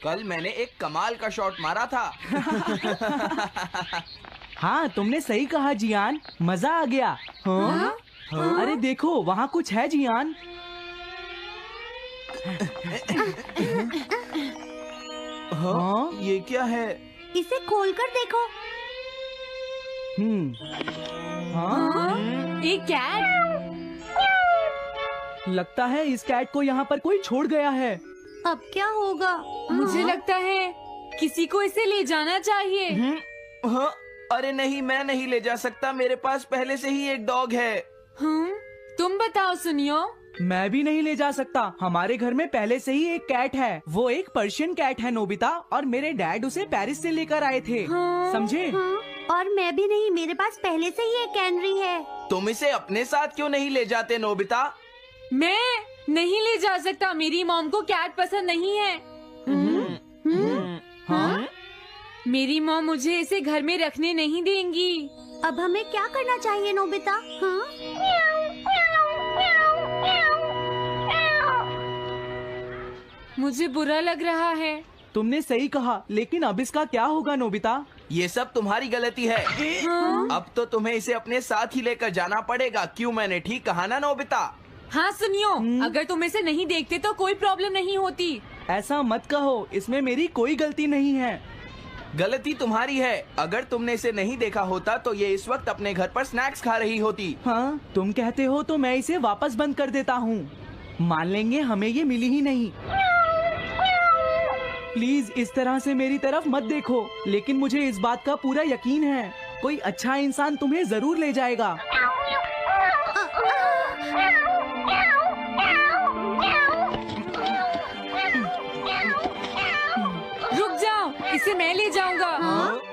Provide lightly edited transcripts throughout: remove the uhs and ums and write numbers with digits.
कल मैंने एक कमाल का शॉट मारा था। हाँ, तुमने सही कहा जियान, मजा आ गया। हाँ? अरे देखो, वहाँ कुछ है जियान। हाँ? ये क्या है? इसे खोलकर देखो। हाँ? एक कैट। लगता है इस कैट को यहाँ पर कोई छोड़ गया है। अब क्या होगा? मुझे लगता है किसी को इसे ले जाना चाहिए। हाँ? अरे नहीं, मैं नहीं ले जा सकता, मेरे पास पहले से ही एक डॉग है। तुम बताओ सुनियो। मैं भी नहीं ले जा सकता, हमारे घर में पहले से ही एक कैट है। वो एक पर्शियन कैट है नोबिता, और मेरे डैड उसे पेरिस से लेकर आए थे। समझे? और मैं भी नहीं, मेरे पास पहले से ही एक कैनरी है। तुम इसे अपने साथ क्यों नहीं ले जाते नोबिता? मैं नहीं ले जा सकता, मेरी मॉम को कैट पसंद नहीं है। हाँ? मेरी मॉम मुझे इसे घर में रखने नहीं देंगी। अब हमें क्या करना चाहिए नोबिता? हाँ? मुझे बुरा लग रहा है। तुमने सही कहा, लेकिन अब इसका क्या होगा नोबिता? ये सब तुम्हारी गलती है। अब तो तुम्हें इसे अपने साथ ही लेकर जाना पड़ेगा। क्यों, मैंने ठीक कहा ना नोबिता? हाँ सुनियो, अगर तुम इसे नहीं देखते तो कोई प्रॉब्लम नहीं होती। ऐसा मत कहो, इसमें मेरी कोई गलती नहीं है। गलती तुम्हारी है। अगर तुमने इसे नहीं देखा होता तो ये इस वक्त अपने घर पर स्नैक्स खा रही होती। हाँ, तुम कहते हो तो मैं इसे वापस बंद कर देता हूँ। मान लेंगे हमें ये मिली ही नहीं। प्लीज इस तरह से मेरी तरफ मत देखो, लेकिन मुझे इस बात का पूरा यकीन है, कोई अच्छा इंसान तुम्हें जरूर ले जाएगा। रुक जाओ, इसे मैं ले जाऊंगा।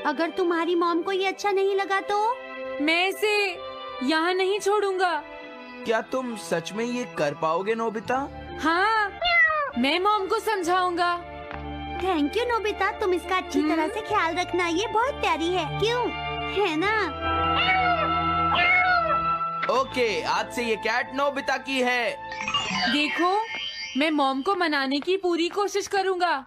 अगर तुम्हारी मॉम को ये अच्छा नहीं लगा तो? मैं इसे यहाँ नहीं छोड़ूंगा। क्या तुम सच में ये कर पाओगे नोबिता? हाँ, मैं मॉम को समझाऊंगा। थैंक यू नोबिता, तुम इसका अच्छी तरह से ख्याल रखना, ये बहुत प्यारी है। क्यों, है ना? ओके, आज से ये कैट नोबिता की है। देखो, मैं मॉम को मनाने की पूरी कोशिश करूंगा।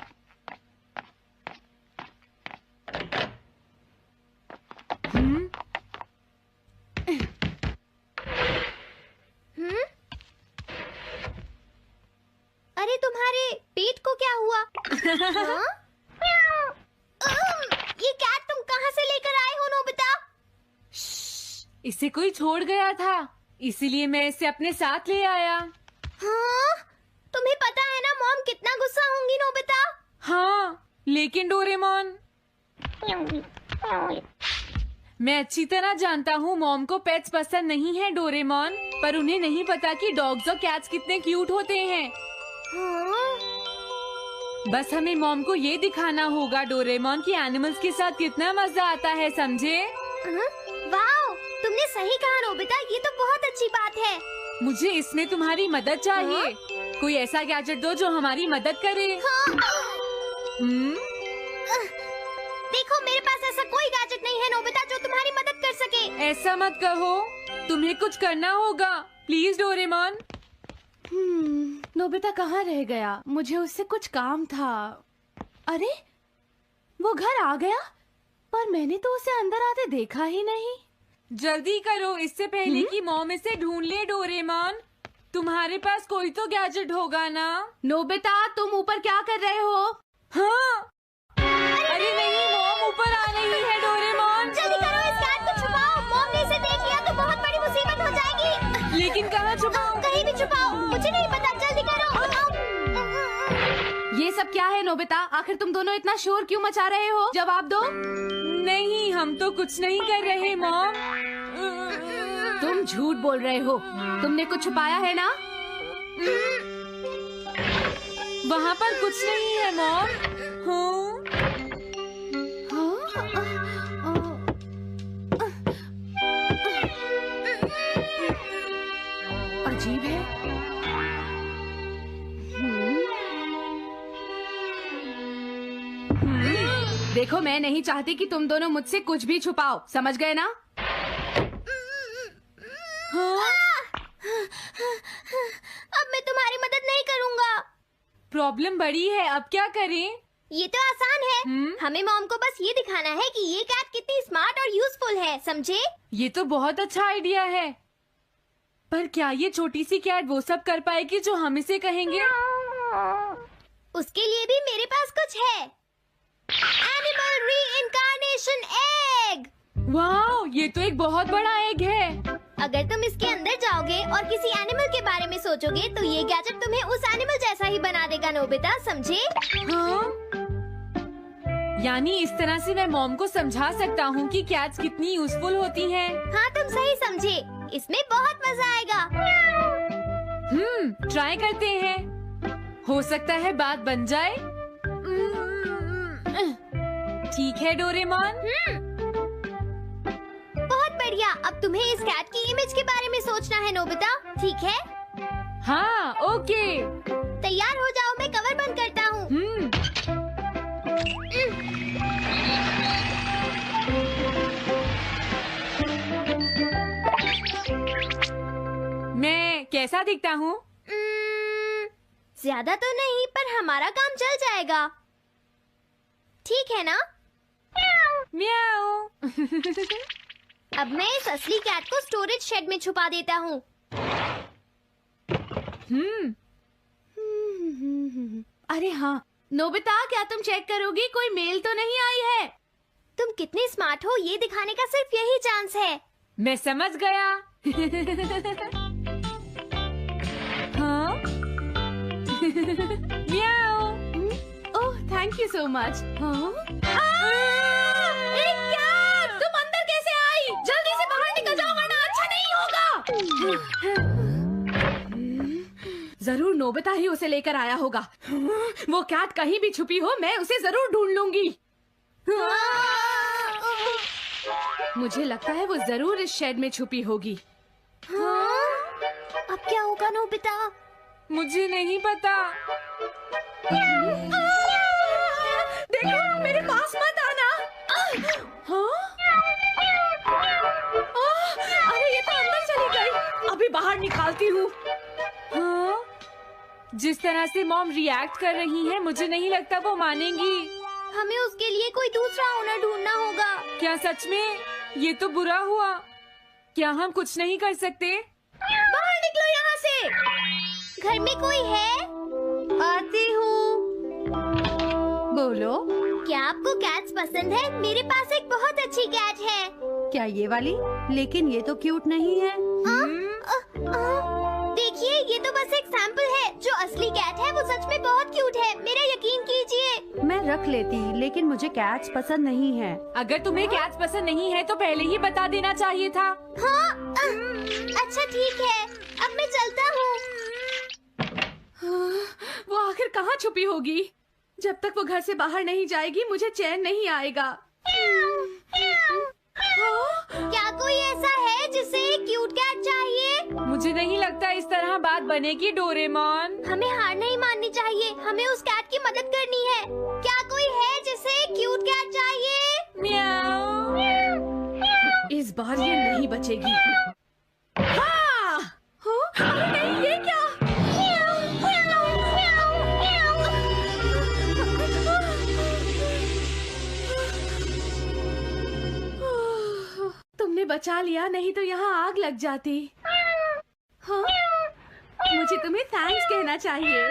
अरे तुम्हारे पेट को क्या हुआ? हाँ? ये कैट तुम कहाँ से लेकर आए हो नोबिता? इसे कोई छोड़ गया था, इसीलिए मैं इसे अपने साथ ले आया। हाँ? तुम्हें पता है ना मॉम कितना गुस्सा होंगी नोबिता? हाँ, लेकिन डोरेमोन, मैं अच्छी तरह जानता हूँ मॉम को पेट्स पसंद नहीं है डोरेमोन, पर उन्हें नहीं पता कि डॉग्स और कैट्स कितने क्यूट होते हैं। हाँ? बस हमें मॉम को ये दिखाना होगा डोरेमोन कि एनिमल्स के साथ कितना मजा आता है, समझे? वाओ, तुमने सही कहा नोबिता, ये तो बहुत अच्छी बात है। मुझे इसमें तुम्हारी मदद चाहिए। कोई ऐसा गैजेट दो जो हमारी मदद करे। देखो, मेरे पास ऐसा कोई गैजेट नहीं है नोबिता जो तुम्हारी मदद कर सके। ऐसा मत कहो, तुम्हें कुछ करना होगा, प्लीज डोरेमोन। नोबिता कहाँ रह गया? मुझे उससे कुछ काम था। अरे, वो घर आ गया, पर मैंने तो उसे अंदर आते देखा ही नहीं। जल्दी करो, इससे पहले कि मॉम इसे ढूंढ ले। डोरेमोन, तुम्हारे पास कोई तो गैजेट होगा ना? नोबिता, तुम ऊपर क्या कर रहे हो? हाँ, अरे नहीं, मॉम ऊपर आ रही है। डोरेमोन, जल्दी करो, इस कैट को छुपाओ। मॉम ने इसे देख लिया तो बहुत बड़ी मुसीबत हो जाएगी। लेकिन कहाँ छुपाऊं? कहीं भी छुपाओ, मुझे नहीं पता, जल्दी करो। ये सब क्या है नोबिता? आखिर तुम दोनों इतना शोर क्यों मचा रहे हो? जवाब दो। नहीं, हम तो कुछ नहीं कर रहे मॉम। तुम झूठ बोल रहे हो, तुमने कुछ छुपाया है ना? वहाँ पर कुछ नहीं है मॉम। अजीब है। देखो, मैं नहीं चाहती कि तुम दोनों मुझसे कुछ भी छुपाओ, समझ गए ना? अब मैं तुम्हारी मदद नहीं करूँगा। प्रॉब्लम बड़ी है, अब क्या करें? ये तो आसान है। हमें मॉम को बस ये दिखाना है कि ये कैट कितनी स्मार्ट और यूजफुल है, समझे? ये तो बहुत अच्छा आइडिया है, पर क्या ये छोटी सी कैट वो सब कर पाएगी जो हम इसे कहेंगे? उसके लिए भी मेरे पास कुछ है। Animal reincarnation egg. वाह, ये तो एक बहुत बड़ा एग है। अगर तुम इसके अंदर जाओगे और किसी एनिमल के बारे में सोचोगे तो ये गैजेट तुम्हें उस एनिमल जैसा ही बना देगा, नोबिता, समझे? हाँ? यानी इस तरह से मैं मॉम को समझा सकता हूँ कि कैट्स कितनी यूजफुल होती हैं। हाँ, तुम सही समझे। इसमें बहुत मजा आएगा। ट्राई करते हैं। हो सकता है बात बन जाए। ठीक है डोरेमोन। बहुत बढ़िया। अब तुम्हें इस कैट की इमेज के बारे में सोचना है, नोबिता, ठीक है? हाँ, ओके। तैयार हो जाओ, मैं कवर बंद करता हूँ। मैं कैसा दिखता हूँ? ज्यादा तो नहीं, पर हमारा काम चल जाएगा, ठीक है ना? म्याऊ। अब मैं इस असली कैट को स्टोरेज शेड में छुपा देता हूँ। अरे हाँ, नोबिता, क्या तुम चेक करोगी कोई मेल तो नहीं आई है? तुम कितने स्मार्ट हो ये दिखाने का सिर्फ यही चांस है। मैं समझ गया। हाँ? म्याऊ। ओह, थैंक यू सो मच। तुम अंदर कैसे आई? जल्दी से बाहर निकल जाओ वरना अच्छा नहीं होगा। जरूर नोबिता ही उसे लेकर आया होगा। वो कैट कहीं भी छुपी हो, मैं उसे जरूर ढूंढ लूंगी। मुझे लगता है वो जरूर इस शेड में छुपी होगी। अब क्या होगा, नोबिता? मुझे नहीं पता। देखो, मेरे पास मत आना। अरे ये तो अंदर चली गई। अभी बाहर निकालती हूँ। हाँ? जिस तरह से मॉम रिएक्ट कर रही है, मुझे नहीं लगता वो मानेंगी। हमें उसके लिए कोई दूसरा ओनर ढूंढना होगा। क्या सच में? ये तो बुरा हुआ। क्या हम कुछ नहीं कर सकते? बाहर निकलो यहाँ से। घर में कोई है? आती हूँ। बोलो, क्या आपको कैट्स पसंद है? मेरे पास एक बहुत अच्छी कैट है। क्या ये वाली? लेकिन ये तो क्यूट नहीं है। देखिए, ये तो बस एक सैंपल है। जो असली कैट है वो सच में बहुत क्यूट है, मेरा यकीन कीजिए। मैं रख लेती, लेकिन मुझे कैट्स पसंद नहीं है। अगर तुम्हें कैट्स पसंद नहीं है तो पहले ही बता देना चाहिए था। हाँ, अच्छा ठीक है, अब मैं चलता हूँ। वो आखिर कहाँ छुपी होगी? जब तक वो घर से बाहर नहीं जाएगी मुझे चैन नहीं आएगा। क्या कोई ऐसा है जिसे एक क्यूट कैट चाहिए? मुझे नहीं लगता इस तरह बात बनेगी डोरेमोन। हमें हार नहीं माननी चाहिए, हमें उस कैट की मदद करनी है। क्या कोई है जिसे एक क्यूट कैट चाहिए? म्याऊ। इस बार ये नहीं बचेगी। हाँ! नहीं, ये क्या? तुमने बचा लिया, नहीं तो यहाँ आग लग जाती। हाँ? मुझे तुम्हें थैंक्स कहना चाहिए।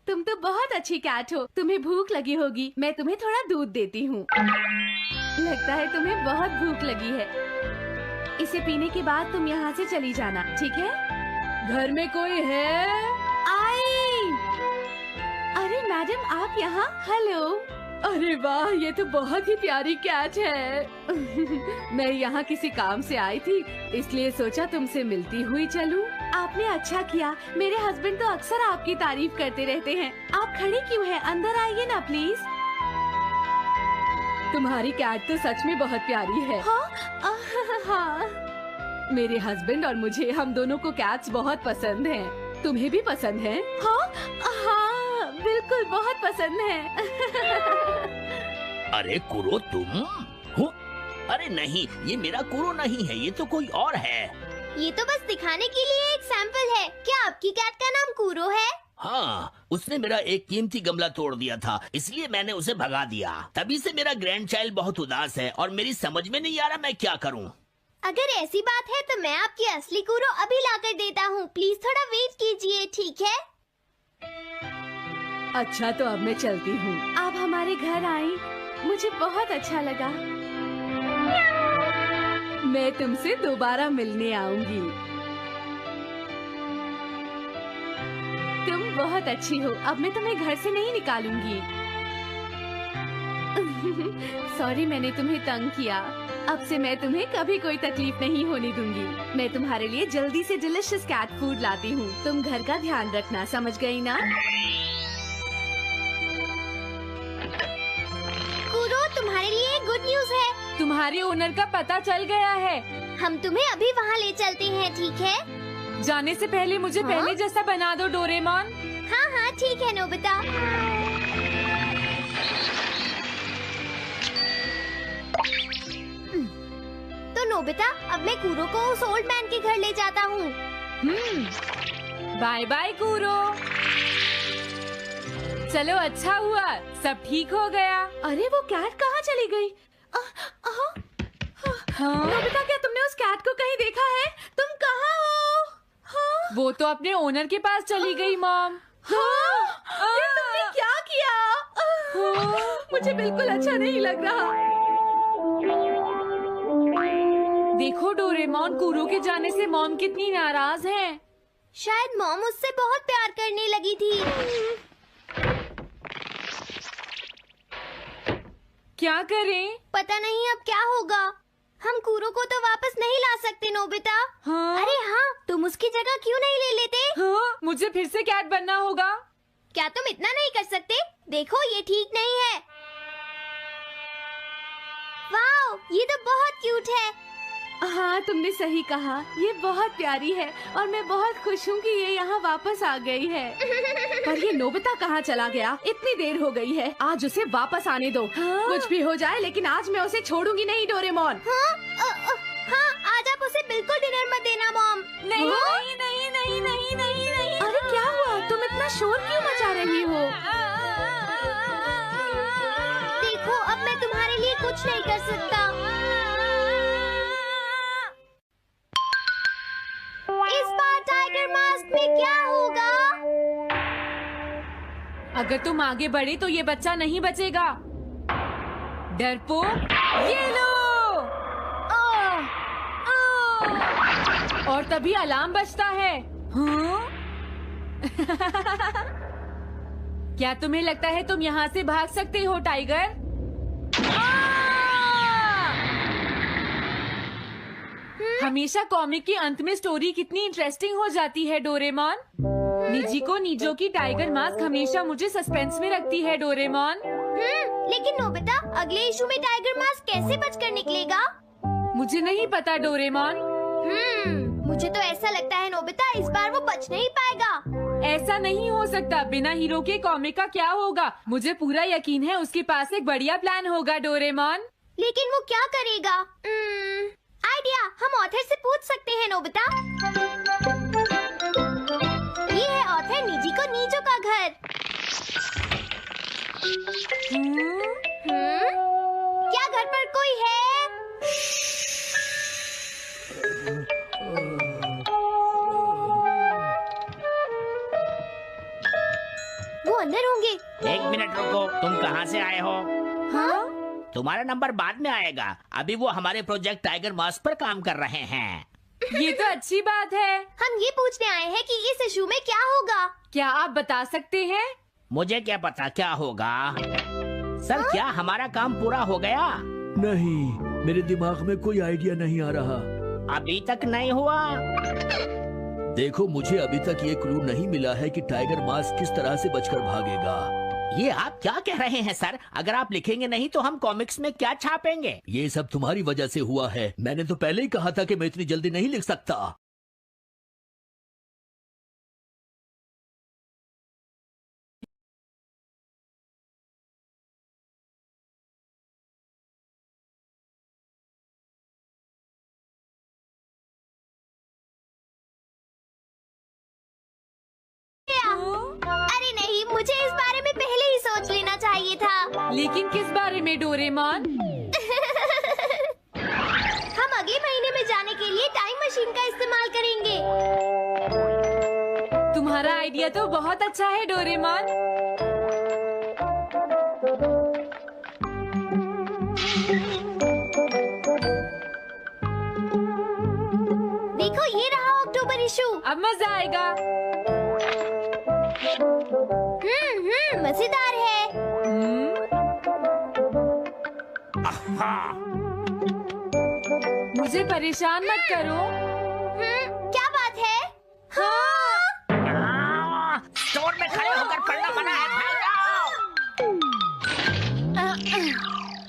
तुम तो बहुत अच्छी कैट हो। तुम्हें भूख लगी होगी, मैं तुम्हें थोड़ा दूध देती हूँ। लगता है तुम्हें बहुत भूख लगी है। इसे पीने के बाद तुम यहाँ से चली जाना, ठीक है? घर में कोई है? आई! अरे मैडम, आप यहाँ? हेलो। अरे वाह, ये तो बहुत ही प्यारी कैट है। मैं यहाँ किसी काम से आई थी, इसलिए सोचा तुमसे मिलती हुई चलूं। आपने अच्छा किया। मेरे हस्बैंड तो अक्सर आपकी तारीफ करते रहते हैं। आप खड़ी क्यों हैं? अंदर आइए ना प्लीज। तुम्हारी कैट तो सच में बहुत प्यारी है। हाँ। मेरे हस्बैंड और मुझे, हम दोनों को कैट्स बहुत पसंद हैं। तुम्हें भी पसंद है? हाँ, बिल्कुल बहुत पसंद है। अरे कुरो, तुम हो? अरे नहीं, ये मेरा कुरो नहीं है, ये तो कोई और है। ये तो बस दिखाने के लिए एक सैंपल है। क्या आपकी कैट का नाम कूरो है? हाँ, उसने मेरा एक कीमती गमला तोड़ दिया था, इसलिए मैंने उसे भगा दिया। तभी से मेरा ग्रैंड चाइल्ड बहुत उदास है और मेरी समझ में नहीं आ रहा मैं क्या करूँ। अगर ऐसी बात है तो मैं आपकी असली कूरो अभी लाकर देता हूँ। प्लीज थोड़ा वेट कीजिए, ठीक है? अच्छा, तो अब मैं चलती हूँ। आप हमारे घर आई, मुझे बहुत अच्छा लगा। मैं तुमसे दोबारा मिलने आऊंगी। तुम बहुत अच्छी हो। अब मैं तुम्हें घर से नहीं निकालूंगी। सॉरी, मैंने तुम्हें तंग किया। अब से मैं तुम्हें कभी कोई तकलीफ नहीं होने दूंगी। मैं तुम्हारे लिए जल्दी से डिलिशियस कैट फूड लाती हूँ। तुम घर का ध्यान रखना, समझ गई ना? कूरो, तुम्हारे लिए गुड न्यूज है। तुम्हारे ओनर का पता चल गया है। हम तुम्हें अभी वहाँ ले चलते हैं, ठीक है? जाने से पहले मुझे पहले जैसा बना दो डोरेमोन। हाँ हाँ ठीक है नोबिता। तो नोबिता, अब मैं कूरो को उस ओल्ड मैन के घर ले जाता हूँ। Bye bye Kuro. चलो, अच्छा हुआ, सब ठीक हो गया। अरे वो कैट कहाँ चली गई? हाँ? नोबिता, क्या तुमने उस कैट को कहीं देखा है? तुम कहाँ हो? हाँ? वो तो अपने ओनर के पास चली गई मॉम। हाँ? ये तुमने क्या किया? मुझे बिल्कुल अच्छा नहीं लग रहा। देखो डोरेमोन, कूरो के जाने से मॉम कितनी नाराज हैं। शायद मॉम उससे बहुत प्यार करने लगी थी। क्या करें? पता नहीं अब क्या होगा। हम कूरो को तो वापस नहीं ला सकते नोबिता। हाँ? अरे हाँ, तुम उसकी जगह क्यों नहीं ले लेते? हाँ? मुझे फिर से कैट बनना होगा। क्या तुम इतना नहीं कर सकते? देखो, ये ठीक नहीं है। वाओ, ये तो बहुत क्यूट है। हाँ, तुमने सही कहा, ये बहुत प्यारी है और मैं बहुत खुश हूँ कि ये यहाँ वापस आ गई है। पर ये नोबिता कहाँ चला गया? इतनी देर हो गई है, आज उसे वापस आने दो। हाँ? कुछ भी हो जाए, लेकिन आज मैं उसे छोड़ूंगी नहीं डोरेमोन। हाँ, हाँ, आज आप उसे बिल्कुल डिनर मत देना मॉम। नहीं हाँ? नहीं नहीं नहीं नहीं नहीं नहीं। अरे क्या हुआ? तुम इतना शोर क्यों मचा रही हो? देखो, अब मैं तुम्हारे लिए कुछ नहीं कर सकता। इस बार टाइगर मास्क में क्या होगा? अगर तुम आगे बढ़े तो ये बच्चा नहीं बचेगा। डरपोक, ये लो। और तभी अलार्म बजता है। हाँ? क्या तुम्हें लगता है तुम यहाँ से भाग सकते हो टाइगर? हमेशा कॉमिक के अंत में स्टोरी कितनी इंटरेस्टिंग हो जाती है डोरेमोन। निजी को नीजो की टाइगर मास्क हमेशा मुझे सस्पेंस में रखती है डोरेमोन। लेकिन नोबिता, अगले इशू में टाइगर मास्क कैसे बचकर निकलेगा? मुझे नहीं पता डोरेमोन। मुझे तो ऐसा लगता है नोबिता, इस बार वो बच नहीं पाएगा। ऐसा नहीं हो सकता। बिना हीरो के कॉमिक का क्या होगा? मुझे पूरा यकीन है उसके पास एक बढ़िया प्लान होगा डोरेमोन। लेकिन वो क्या करेगा? आइडिया, हम ऑथर से पूछ सकते हैं नोबिता। ये है ऑथर निजी को नीजो का घर। क्या घर पर कोई है? वो अंदर होंगे। एक मिनट रुको, तुम कहाँ से आए हो? हाँ? तुम्हारा नंबर बाद में आएगा। अभी वो हमारे प्रोजेक्ट टाइगर मास्क पर काम कर रहे हैं। ये तो अच्छी बात है। हम ये पूछने आए हैं कि इस इशू में क्या होगा। क्या आप बता सकते हैं? मुझे क्या पता क्या होगा। सर, क्या हमारा काम पूरा हो गया? नहीं, मेरे दिमाग में कोई आइडिया नहीं आ रहा। अभी तक नहीं हुआ। देखो, मुझे अभी तक ये क्लू नहीं मिला है कि टाइगर मास्क किस तरह से बचकर भागेगा। ये आप क्या कह रहे हैं सर? अगर आप लिखेंगे नहीं तो हम कॉमिक्स में क्या छापेंगे? ये सब तुम्हारी वजह से हुआ है। मैंने तो पहले ही कहा था कि मैं इतनी जल्दी नहीं लिख सकता। अरे नहीं, मुझे इस बारे में पहले ही सोच लेना चाहिए था। लेकिन किस बारे में डोरेमोन? हम अगले महीने में जाने के लिए टाइम मशीन का इस्तेमाल करेंगे। तुम्हारा आइडिया तो बहुत अच्छा है डोरेमोन। देखो, ये रहा अक्टूबर इशू। अब मजा आएगा। मजेदार है। मुझे परेशान मत करो। क्या बात है? स्टोर में खड़े होकर पढ़ना मना है, भाग जाओ।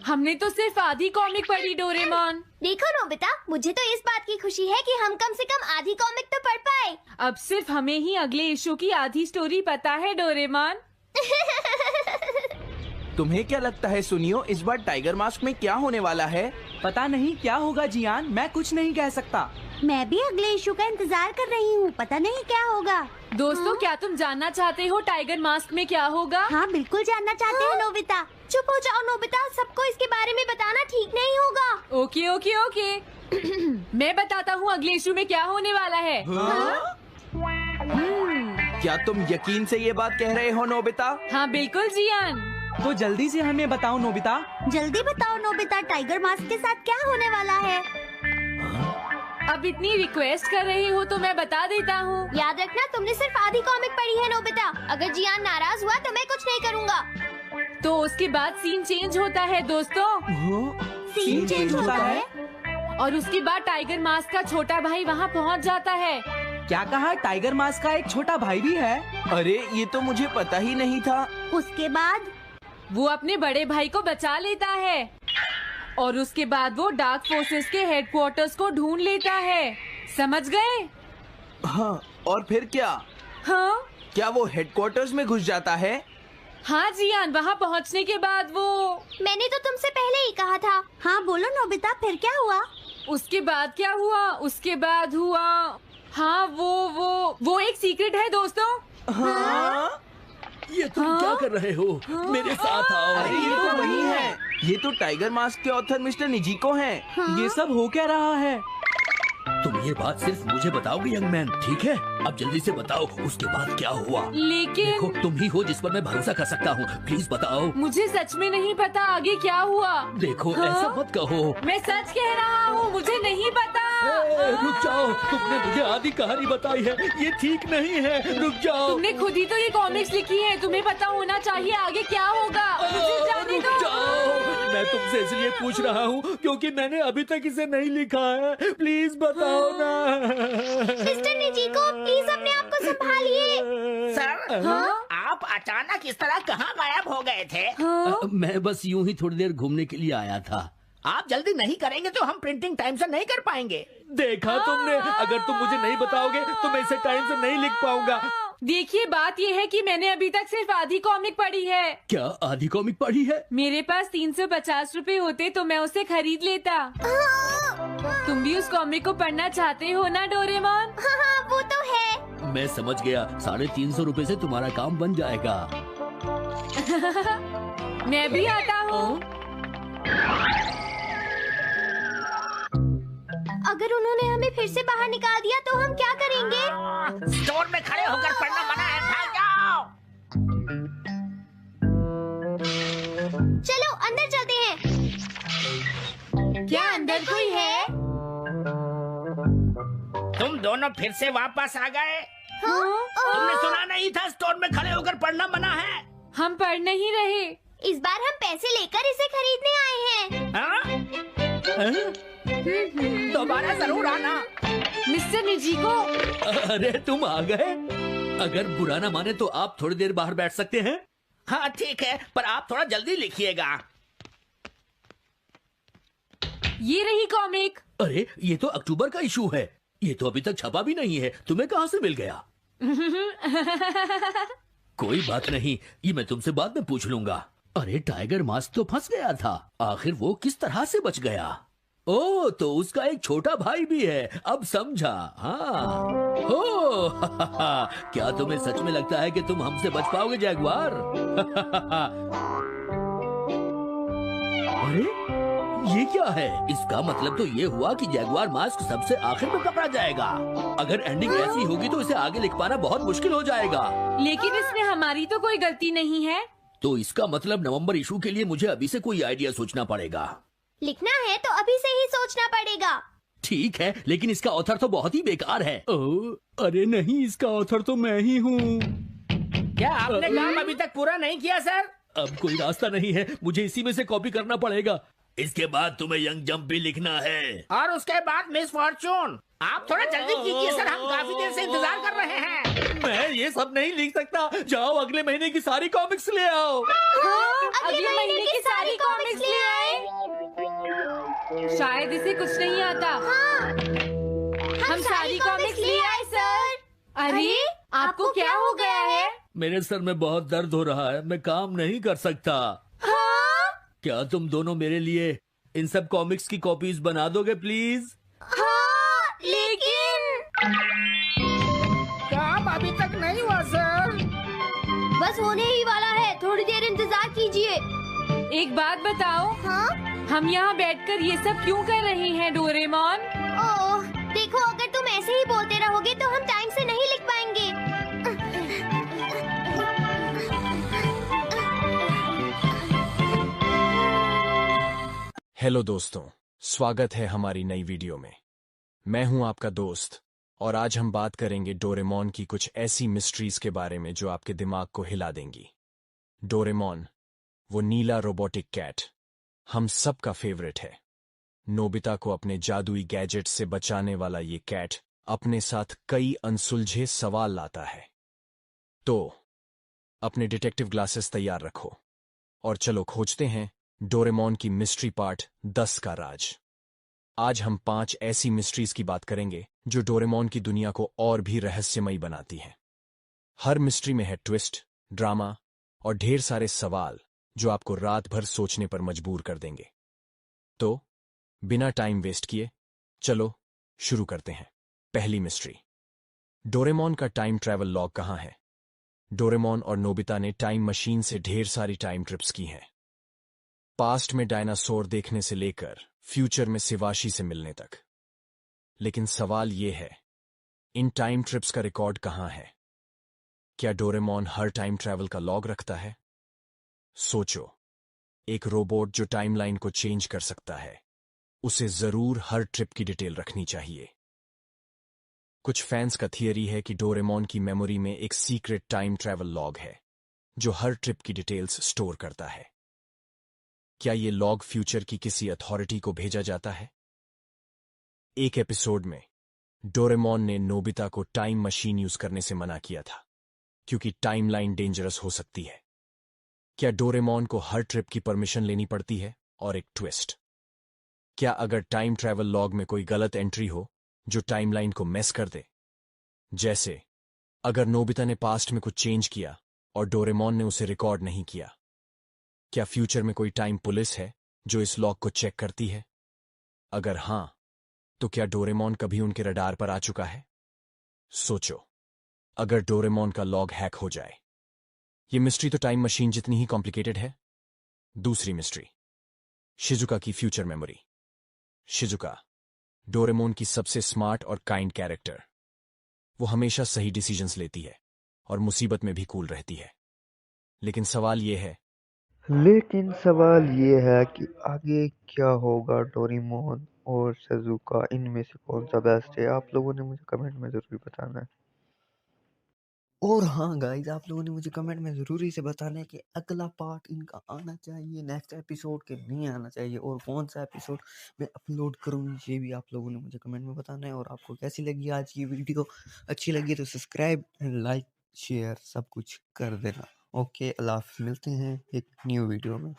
हमने तो सिर्फ आधी कॉमिक पढ़ी डोरेमोन। देखो नोबिता, मुझे तो इस बात की खुशी है कि हम कम से कम आधी कॉमिक तो पढ़ पाए। अब सिर्फ हमें ही अगले इशू की आधी स्टोरी पता है डोरेमोन। तुम्हें क्या लगता है सुनियो, इस बार टाइगर मास्क में क्या होने वाला है? पता नहीं क्या होगा जियान, मैं कुछ नहीं कह सकता। मैं भी अगले इशू का इंतजार कर रही हूँ, पता नहीं क्या होगा। दोस्तों, क्या तुम जानना चाहते हो टाइगर मास्क में क्या होगा? हाँ बिल्कुल जानना चाहते हैं नोबिता। चुप हो जाओ नोबिता, सबको इसके बारे में बताना ठीक नहीं होगा। Okay okay okay. मैं बताता हूँ अगले इशू में क्या होने वाला है। क्या तुम यकीन से ये बात कह रहे हो नोबिता? हाँ बिल्कुल जियान। तो जल्दी से हमें बताओ नोबिता। जल्दी बताओ नोबिता, टाइगर मास्क के साथ क्या होने वाला है? अब इतनी रिक्वेस्ट कर रही हो तो मैं बता देता हूँ। याद रखना, तुमने सिर्फ आधी कॉमिक पढ़ी है नोबिता। अगर जियान नाराज हुआ तो मैं कुछ नहीं करूँगा। तो उसके बाद सीन चेंज होता है दोस्तों, सीन चेंज होता है? और उसके बाद टाइगर मास्क का छोटा भाई वहाँ पहुँच जाता है। क्या कहा? टाइगर मास्क का एक छोटा भाई भी है? अरे ये तो मुझे पता ही नहीं था। उसके बाद वो अपने बड़े भाई को बचा लेता है और उसके बाद वो डार्क फोर्सेस के हेडक्वार्टर्स को ढूंढ लेता है। समझ गए? हाँ, और फिर क्या? हाँ क्या वो हेडक्वार्टर्स में घुस जाता है? हाँ जियान, वहाँ पहुँचने के बाद वो मैंने तो तुमसे पहले ही कहा था। हाँ बोलो नोबिता, फिर क्या हुआ? उसके बाद क्या हुआ? उसके बाद हुआ, हाँ वो एक सीक्रेट है दोस्तों। हाँ? ये तुम क्या कर रहे हो? मेरे साथ आओ। अरे ये तो वही है, ये तो टाइगर मास्क के ऑथर मिस्टर निजिको हैं। ये सब हो क्या रहा है? तुम ये बात सिर्फ मुझे बताओगे यंग मैन, ठीक है? अब जल्दी से बताओ उसके बाद क्या हुआ। लेकिन देखो, तुम ही हो जिस पर मैं भरोसा कर सकता हूँ, प्लीज बताओ। मुझे सच में नहीं पता आगे क्या हुआ। देखो हाँ? ऐसा मत कहो। मैं सच कह रहा हूँ, मुझे नहीं पता। रुक जाओ, तुमने मुझे आधी कहानी बताई है, ये ठीक नहीं है। रुक जाओ। तुमने खुद ही तो ये कॉमिक्स लिखी है, तुम्हें पता होना चाहिए आगे क्या होगा। मुझे जाने रुक दो। जाओ, मैं तुमसे इसलिए पूछ रहा हूँ क्योंकि मैंने अभी तक इसे नहीं लिखा है। प्लीज बताओ ना। मिस्टर निजिको, प्लीज अपने आप को संभालिए। सर, आप अचानक इस तरह कहाँ गायब हो गए थे? मैं बस यूं ही थोड़ी देर घूमने के लिए आया था। आप जल्दी नहीं करेंगे तो हम प्रिंटिंग टाइम से नहीं कर पाएंगे। देखा तुमने, अगर तुम मुझे नहीं बताओगे तो मैं इसे टाइम से नहीं लिख पाऊंगा। देखिए, बात ये है कि मैंने अभी तक सिर्फ आधी कॉमिक पढ़ी है। क्या आधी कॉमिक पढ़ी है? मेरे पास 350 रुपए होते तो मैं उसे खरीद लेता। तुम भी उस कॉमिक को पढ़ना चाहते हो ना डोरेमोन? हाँ, वो तो है। मैं समझ गया, 350 रुपए से तुम्हारा काम बन जाएगा। मैं भी आता हूँ। अगर उन्होंने हमें फिर से बाहर निकाल दिया तो हम क्या करेंगे? स्टोर में खड़े होकर पढ़ना मना है, भाग जाओ। चलो अंदर चलते हैं। क्या अंदर कोई है? तुम दोनों फिर से वापस आ गए। तुमने सुना नहीं था स्टोर में खड़े होकर पढ़ना मना है? हम पढ़ नहीं रहे। इस बार हम पैसे लेकर इसे खरीदने आए हैं। हाँ? दोबारा जरूर आना। मिस्टर निजिको, अरे तुम आ गए। अगर बुरा ना माने तो आप थोड़ी देर बाहर बैठ सकते हैं। हाँ ठीक है, पर आप थोड़ा जल्दी लिखिएगा। ये रही कॉमिक। अरे ये तो अक्टूबर का इशू है, ये तो अभी तक छपा भी नहीं है। तुम्हें कहाँ से मिल गया? कोई बात नहीं, ये मैं तुमसे बाद में पूछ लूंगा। अरे टाइगर मास्क तो फंस गया था, आखिर वो किस तरह से बच गया? ओ, तो उसका एक छोटा भाई भी है, अब समझा। हाँ। ओ, क्या तुम्हें सच में लगता है कि तुम हमसे बच पाओगे जैगुआर? अरे, ये क्या है? इसका मतलब तो ये हुआ कि जैगुआर मास्क सबसे आखिर में पकड़ा जाएगा। अगर एंडिंग ऐसी होगी तो इसे आगे लिख पाना बहुत मुश्किल हो जाएगा। लेकिन इसमें हमारी तो कोई गलती नहीं है। तो इसका मतलब नवंबर इशू के लिए मुझे अभी से कोई आइडिया सोचना पड़ेगा। लिखना है तो अभी से ही सोचना पड़ेगा। ठीक है, लेकिन इसका ऑथर तो बहुत ही बेकार है। अरे नहीं, इसका ऑथर तो मैं ही हूँ। क्या आपने काम अभी तक पूरा नहीं किया सर? अब कोई रास्ता नहीं है, मुझे इसी में से कॉपी करना पड़ेगा। इसके बाद तुम्हें यंग जंप भी लिखना है। और उसके बाद मिस फॉर्चून। आप थोड़ा जल्दी कीजिए सर, हम काफी देर से इंतजार कर रहे हैं। मैं ये सब नहीं लिख सकता। जाओ अगले महीने की सारी कॉमिक्स ले आओ। अगले महीने की सारी कॉमिक्स ले आए। शायद इसे कुछ नहीं आता। हम सारी कॉमिक्स ले आए सर। अरे आपको क्या हो गया है? मेरे सर में बहुत दर्द हो रहा है, मैं काम नहीं कर सकता। क्या तुम दोनों मेरे लिए इन सब कॉमिक्स की कॉपीज बना दोगे प्लीज? लेकिन काम अभी तक नहीं हुआ सर। बस होने ही वाला है, थोड़ी देर इंतजार कीजिए। एक बात बताओ, हाँ? हम यहाँ बैठकर ये सब क्यों कर रहे हैं डोरेमोन? ओह, देखो अगर तुम ऐसे ही बोलते रहोगे तो हम टाइम से नहीं लिख पाएंगे। हेलो दोस्तों, स्वागत है हमारी नई वीडियो में। मैं हूं आपका दोस्त और आज हम बात करेंगे डोरेमोन की कुछ ऐसी मिस्ट्रीज के बारे में जो आपके दिमाग को हिला देंगी। डोरेमोन, वो नीला रोबोटिक कैट, हम सबका फेवरेट है। नोबिता को अपने जादुई गैजेट से बचाने वाला ये कैट अपने साथ कई अनसुलझे सवाल लाता है। तो अपने डिटेक्टिव ग्लासेस तैयार रखो और चलो खोजते हैं डोरेमोन की मिस्ट्री पार्ट 10 का राज। आज हम 5 ऐसी मिस्ट्रीज की बात करेंगे जो डोरेमोन की दुनिया को और भी रहस्यमयी बनाती हैं। हर मिस्ट्री में है ट्विस्ट, ड्रामा और ढेर सारे सवाल जो आपको रात भर सोचने पर मजबूर कर देंगे। तो बिना टाइम वेस्ट किए चलो शुरू करते हैं। पहली मिस्ट्री, डोरेमोन का टाइम ट्रैवल लॉग कहाँ है? डोरेमोन और नोबिता ने टाइम मशीन से ढेर सारी टाइम ट्रिप्स की हैं। पास्ट में डायनासोर देखने से लेकर फ्यूचर में शिवाशी से मिलने तक। लेकिन सवाल ये है, इन टाइम ट्रिप्स का रिकॉर्ड कहाँ है? क्या डोरेमोन हर टाइम ट्रैवल का लॉग रखता है? सोचो, एक रोबोट जो टाइमलाइन को चेंज कर सकता है, उसे जरूर हर ट्रिप की डिटेल रखनी चाहिए। कुछ फैंस का थियरी है कि डोरेमोन की मेमोरी में एक सीक्रेट टाइम ट्रैवल लॉग है जो हर ट्रिप की डिटेल्स स्टोर करता है। क्या ये लॉग फ्यूचर की किसी अथॉरिटी को भेजा जाता है? एक एपिसोड में डोरेमोन ने नोबिता को टाइम मशीन यूज करने से मना किया था क्योंकि टाइमलाइन डेंजरस हो सकती है। क्या डोरेमोन को हर ट्रिप की परमिशन लेनी पड़ती है? और एक ट्विस्ट, क्या अगर टाइम ट्रैवल लॉग में कोई गलत एंट्री हो जो टाइमलाइन को मेस कर दे? जैसे अगर नोबिता ने पास्ट में कुछ चेंज किया और डोरेमोन ने उसे रिकॉर्ड नहीं किया, क्या फ्यूचर में कोई टाइम पुलिस है जो इस लॉग को चेक करती है? अगर हां, तो क्या डोरेमोन कभी उनके रडार पर आ चुका है? सोचो, अगर डोरेमोन का लॉग हैक हो जाए। ये मिस्ट्री तो टाइम मशीन जितनी ही कॉम्प्लिकेटेड है। दूसरी मिस्ट्री, शिजुका की फ्यूचर मेमोरी। शिजुका, डोरेमोन की सबसे स्मार्ट और काइंड कैरेक्टर। वो हमेशा सही डिसीजंस लेती है और मुसीबत में भी कूल रहती है। लेकिन सवाल ये है कि आगे क्या होगा डोरेमोन और शिज़ुका, इनमें से कौन सा बेस्ट है? आप लोगों ने मुझे कमेंट में ज़रूर बताना है। और हाँ गाइज, आप लोगों ने मुझे कमेंट में ज़रूरी से बताना है कि अगला पार्ट इनका आना चाहिए, नेक्स्ट एपिसोड के नहीं आना चाहिए, और कौन सा एपिसोड मैं अपलोड करूँ, ये भी आप लोगों ने मुझे कमेंट में बताना है। और आपको कैसी लगी आज की वीडियो? अच्छी लगी तो सब्सक्राइब, लाइक, शेयर सब कुछ कर देना। ओके, अल्लाह हाफ़िज़, मिलते हैं एक न्यू वीडियो में।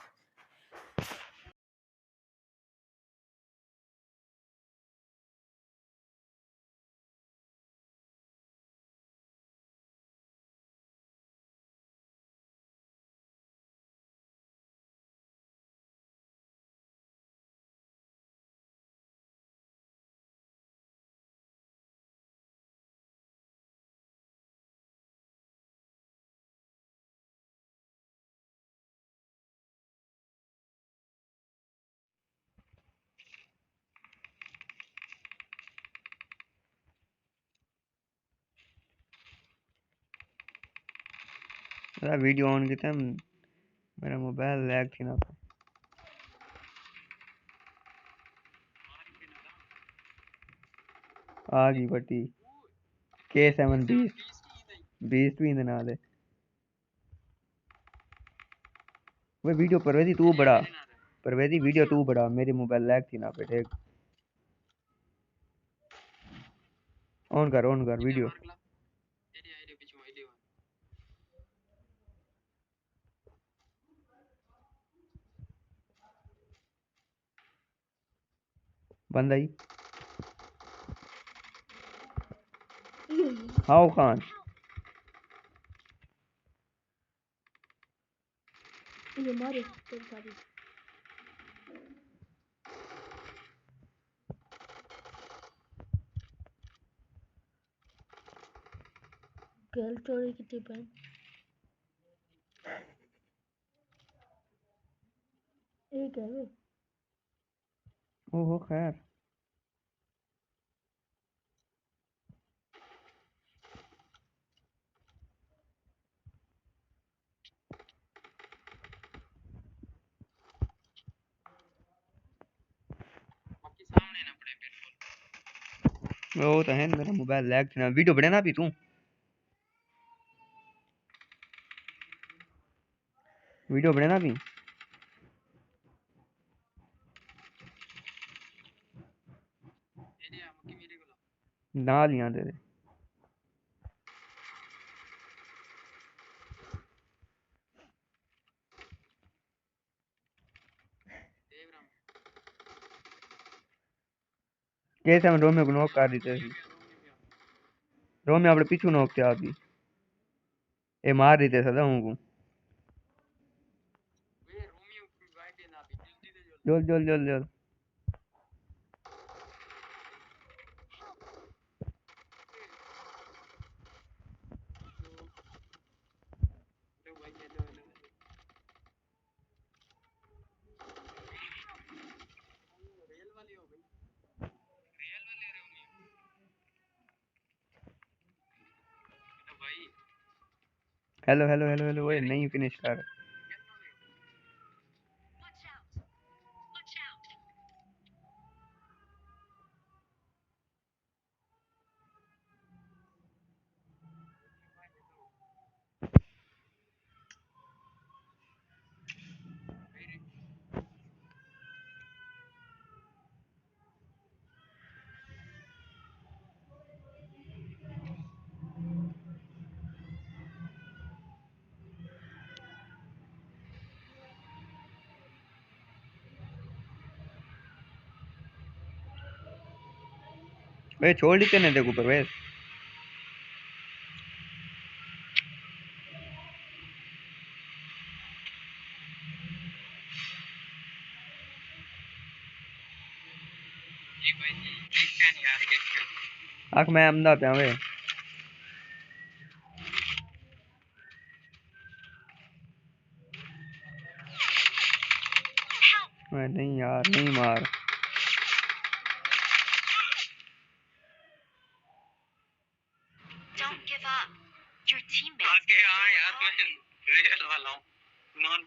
वीडियो ऑन की था मेरा मोबाइल लैग थी ना। आ गई बटी K7 20 भी इंदे नाल है वो वीडियो परवेदी वीडियो तू बड़ा मेरी मोबाइल लैग थी ना पे देख ऑन कर वीडियो बंद आई हाउ खान ये मारे गर्ल चोरी की टिप है एक है वे ओहो खैर वो तो है मेरा मोबाइल लैग थी ना वीडियो बने ना भी तू वीडियो बने ना भी ना लिया तेरे कैसे हम रोमियो को नॉक कर दी थी रोमियो अपने पीछू नॉक किया अभी ये मार रही थे सदा हूँ जल हेलो वो नहीं फिनिश कर भाई छोड़ देते नहीं देखो परवेश आख मैं अहमदा पे वे नहीं यार नहीं मार आगे हाँ यार मैं रियल वाला हूँ नॉन